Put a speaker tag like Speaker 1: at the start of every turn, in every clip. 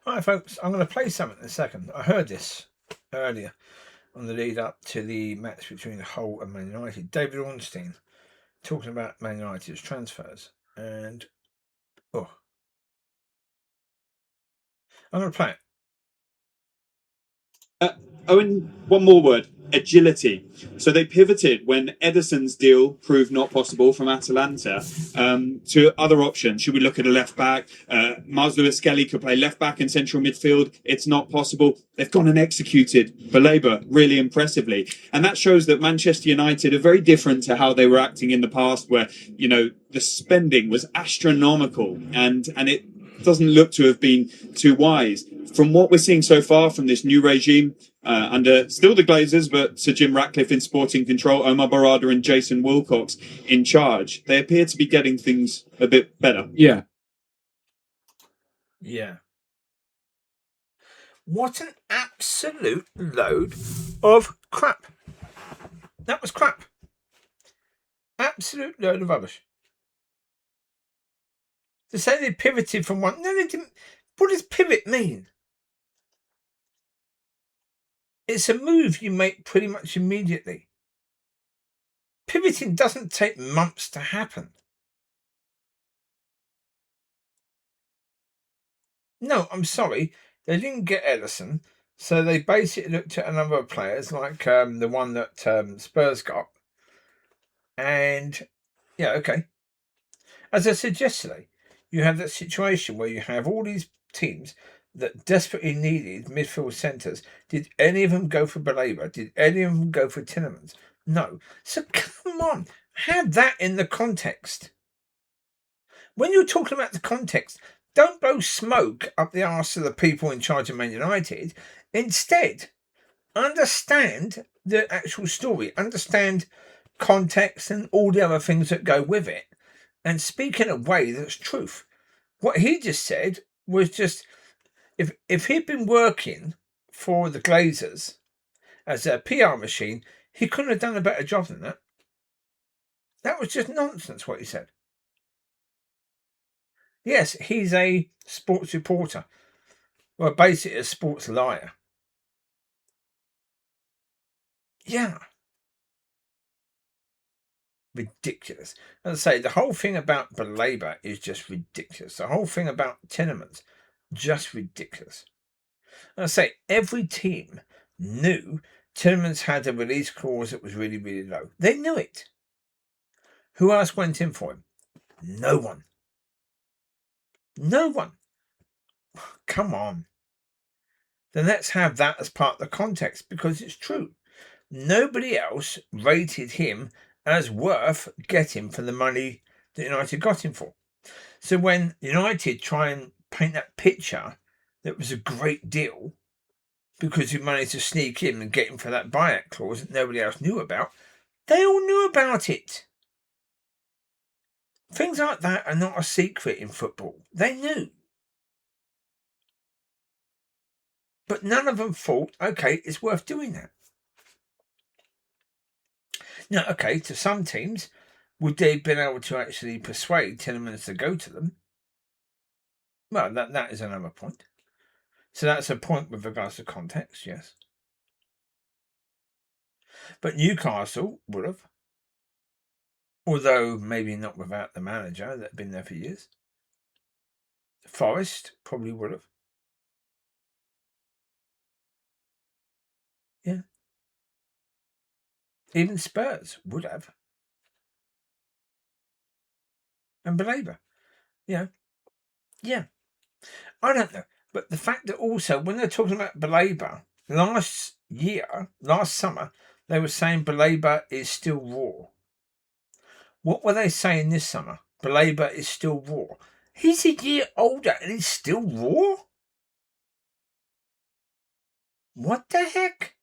Speaker 1: Hi, folks. I'm going to play something in a second. I heard this earlier on the lead up to the match between Hull and Man United. David Ornstein talking about Man United's transfers. And, I'm going to play it.
Speaker 2: Owen, one more word: agility. So they pivoted when Ederson's deal proved not possible from Atalanta to other options. Should we look at a left back? Miles Lewis Skelly could play left back in central midfield. It's not possible. They've gone and executed Baleba really impressively. And that shows that Manchester United are very different to how they were acting in the past, where, the spending was astronomical and it doesn't look to have been too wise. From what we're seeing so far from this new regime, under still the Glazers, but Sir Jim Ratcliffe in sporting control, Omar Barada and Jason Wilcox in charge, they appear to be getting things a bit better.
Speaker 1: Yeah. What an absolute load of crap. That was crap. Absolute load of rubbish. To say they pivoted from one... No, they didn't. What does pivot mean? It's a move you make pretty much immediately. Pivoting doesn't take months to happen. No, I'm sorry. They didn't get Ederson, so they basically looked at a number of players, like the one that Spurs got. And, yeah, okay. As I said yesterday, you have that situation where you have all these teams that desperately needed midfield centres. Did any of them go for Baleba? Did any of them go for Tielemans? No. So come on, have that in the context. When you're talking about the context, don't blow smoke up the arse of the people in charge of Man United. Instead, understand the actual story, understand context and all the other things that go with it, and speak in a way that's truth. What he just said was just, if he'd been working for the Glazers as a PR machine, he couldn't have done a better job than that. That was just nonsense what he said. Yes, he's a sports reporter. Well, basically a sports liar. Yeah. Ridiculous. As I say, the whole thing about Baleba is just ridiculous. The whole thing about Tielemans, just ridiculous. And I say, every team knew Tielemans had a release clause that was really, really low. They knew it. Who else went in for him? No one. No one. Come on. Then let's have that as part of the context, because it's true. Nobody else rated him as worth getting for the money that United got him for. So when United try and paint that picture that was a great deal because you managed to sneak in and get him for that buyout clause that nobody else knew about, they all knew about it. Things like that are not a secret in football. They knew. But none of them thought, okay, it's worth doing that. Now, okay, to some teams, would they have been able to actually persuade Tielemans to go to them? Well, that is another point. So that's a point with regards to context, yes. But Newcastle would have. Although maybe not without the manager that had been there for years. Forest probably would have. Yeah. Even Spurs would have. And Baleba. Yeah. Yeah. I don't know. But the fact that also, when they're talking about Baleba, last summer, they were saying Baleba is still raw. What were they saying this summer? Baleba is still raw. He's a year older and he's still raw? What the heck?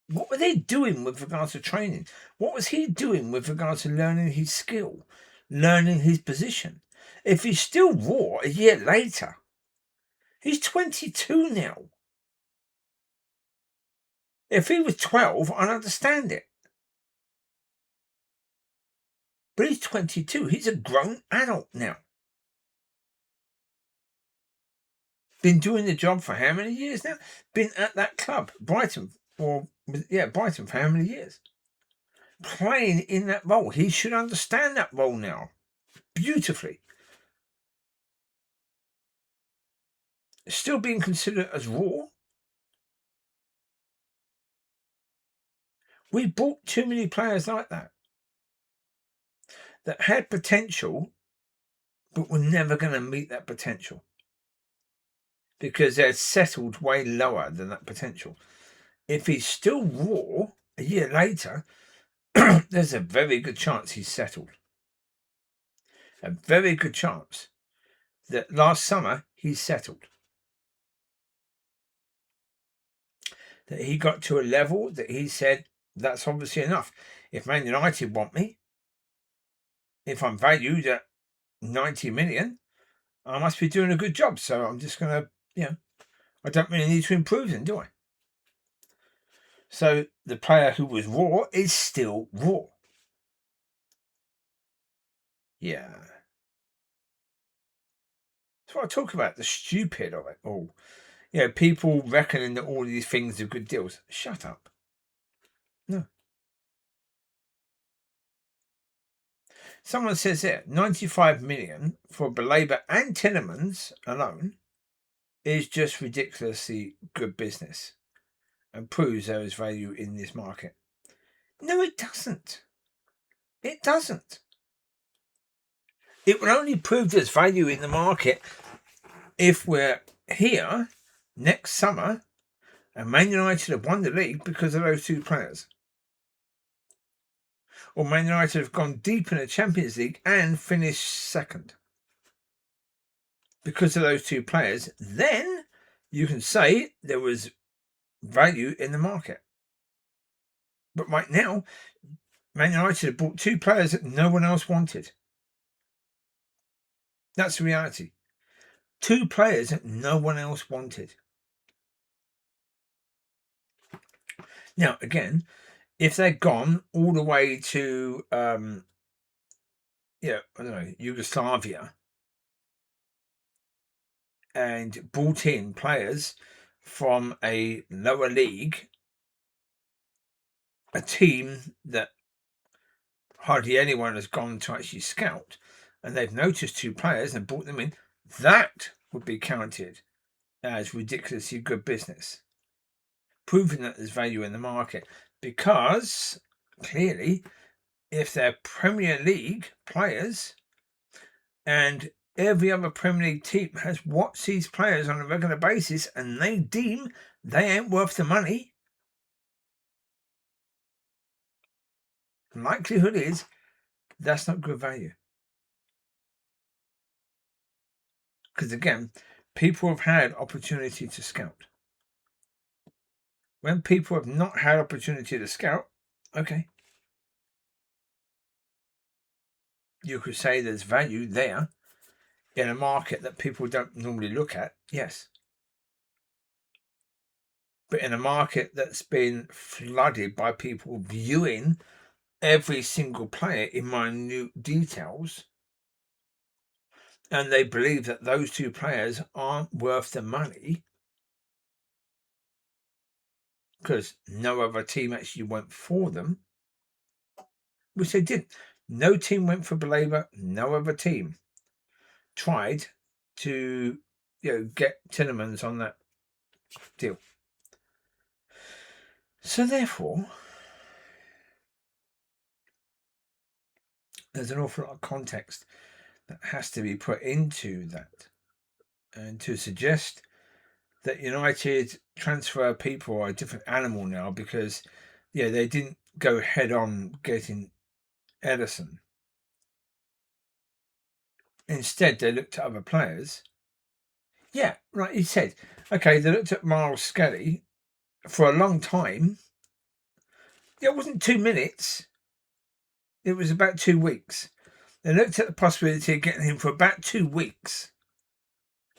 Speaker 1: What were they doing with regards to training? What was he doing with regards to learning his skill, learning his position? If he's still raw a year later, he's 22 now. If he was 12, I'd understand it. But he's 22. He's a grown adult now. Been doing the job for how many years now? Been at that club, Brighton, Brighton for how many years? Playing in that role. He should understand that role now beautifully. Still being considered as raw. We bought too many players like that had potential, but were never going to meet that potential because they're settled way lower than that potential. If he's still raw a year later, there's a very good chance he's settled. A very good chance that last summer he's settled. That he got to a level that he said, that's obviously enough. If Man United want me, if I'm valued at 90 million, I must be doing a good job. So I'm just going to, I don't really need to improve them, do I? So the player who was raw is still raw. Yeah. That's what I talk about, the stupid of it all. People reckoning that all these things are good deals. Shut up. No. Someone says here, 95 million for Belabor and Tielemans alone is just ridiculously good business and proves there is value in this market. No, it doesn't. It doesn't. It will only prove there's value in the market if we're here next summer and Man United have won the league because of those two players. Or Man United have gone deep in the Champions League and finished second because of those two players. Then you can say there was value in the market. But right now, Man United have bought two players that no one else wanted. That's the reality. Two players that no one else wanted. Now, again, if they'd gone all the way to, Yugoslavia and brought in players from a lower league, a team that hardly anyone has gone to actually scout, and they've noticed two players and brought them in, that would be counted as ridiculously good business, proving that there's value in the market. Because clearly, if they're Premier League players and every other Premier League team has watched these players on a regular basis and they deem they ain't worth the money, likelihood is that's not good value. Because again, people have had opportunity to scout. When people have not had opportunity to scout, okay, you could say there's value there in a market that people don't normally look at, yes. But in a market that's been flooded by people viewing every single player in minute details, and they believe that those two players aren't worth the money because no other team actually went for them, which they didn't. No team went for Belabor. No other team tried to, get Tielemans on that deal. So therefore, there's an awful lot of context that has to be put into that, and to suggest that United transfer people are a different animal now because, they didn't go head on getting Ederson. Instead, they looked at other players. Yeah, right. He said, okay, they looked at Miles Skelly for a long time. It wasn't 2 minutes. It was about 2 weeks. They looked at the possibility of getting him for about 2 weeks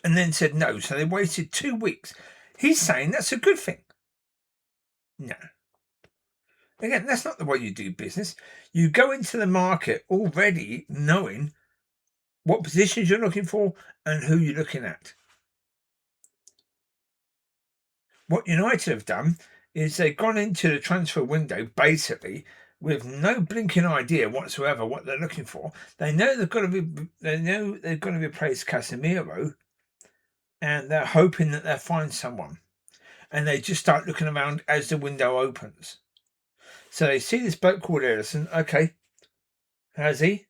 Speaker 1: and then said no. So they waited 2 weeks. He's saying that's a good thing. No. Again, that's not the way you do business. You go into the market already knowing what positions you're looking for and who you're looking at. What United have done is they've gone into the transfer window basically with no blinking idea whatsoever what they're looking for. They know they've got to be. They know they've got to replace Casemiro, and they're hoping that they'll find someone. And they just start looking around as the window opens. So they see this bloke called Ederson. Okay, how's he?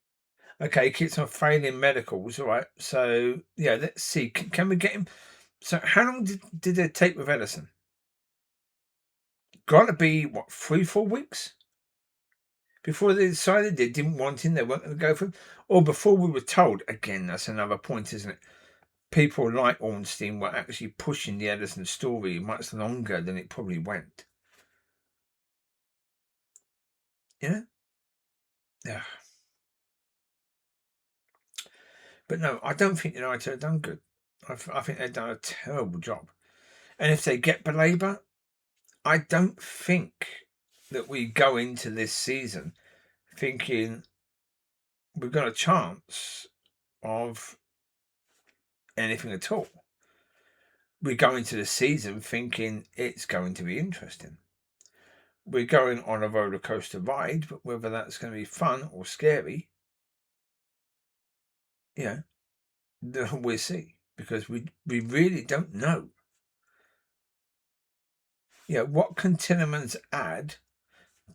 Speaker 1: Okay, keeps on failing medicals. All right. So yeah, let's see. Can we get him? So how long did it take with Ederson? Got to be what, 3-4 weeks before they decided they didn't want him. They weren't going to go for him, or before we were told. Again, that's another point, isn't it? People like Ornstein were actually pushing the Ederson story much longer than it probably went. Yeah. Yeah. But no, I don't think United have done good. I think they've done a terrible job. And if they get Baleba, I don't think that we go into this season thinking we've got a chance of anything at all. We go into the season thinking it's going to be interesting. We're going on a roller coaster ride, but whether that's going to be fun or scary, we'll see, because we really don't know. What can Tielemans add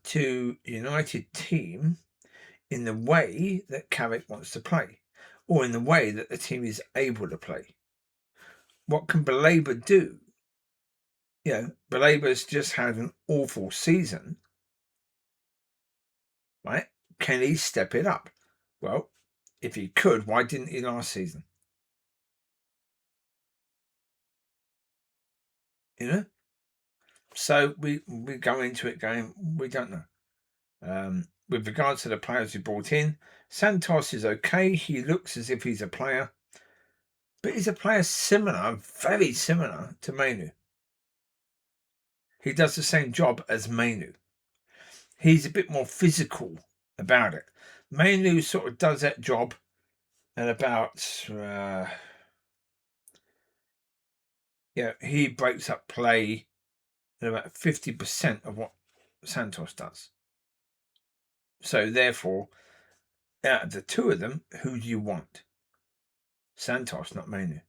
Speaker 1: to United team in the way that Carrick wants to play, or in the way that the team is able to play? What can Baleba do? Baleba's just had an awful season, right? Can he step it up? Well, if he could, why didn't he last season? So we go into it going, we don't know. With regards to the players we brought in, Santos is okay. He looks as if he's a player, but he's a player similar, very similar to Mainu. He does the same job as Mainu. He's a bit more physical about it. Mainu sort of does that job at about, he breaks up play at about 50% of what Santos does. So therefore, out of the two of them, who do you want? Santos, not Mainu.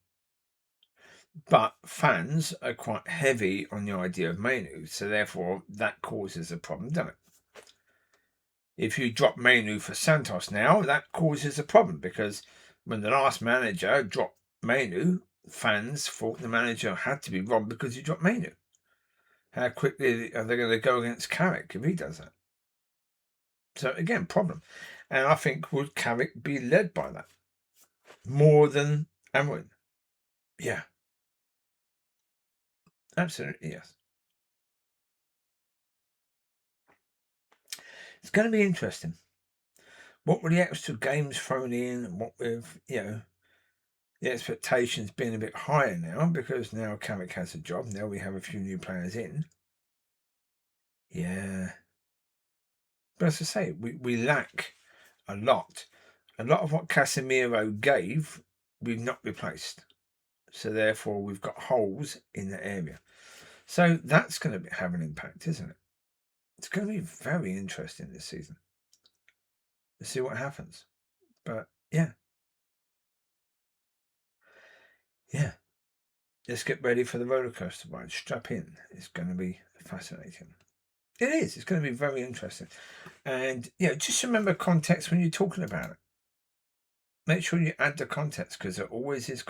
Speaker 1: But fans are quite heavy on the idea of Mainu, so therefore that causes a problem, doesn't it? If you drop Mainu for Santos now, that causes a problem, because when the last manager dropped Mainu, fans thought the manager had to be wrong because he dropped Mainu. How quickly are they going to go against Carrick if he does that? So again, problem. And I think, would Carrick be led by that more than Amorim? Yeah. Absolutely, yes. It's going to be interesting. What with the extra games thrown in, and what with, the expectations being a bit higher now, because now Carrick has a job. Now we have a few new players in. Yeah. But as I say, we lack a lot. A lot of what Casemiro gave, we've not replaced. So therefore, we've got holes in the area. So that's going to have an impact, isn't it? It's going to be very interesting this season. Let's see what happens. But yeah. Let's get ready for the roller coaster ride. Strap in. It's going to be fascinating. It is. It's going to be very interesting. And just remember context when you're talking about it. Make sure you add the context, because there always is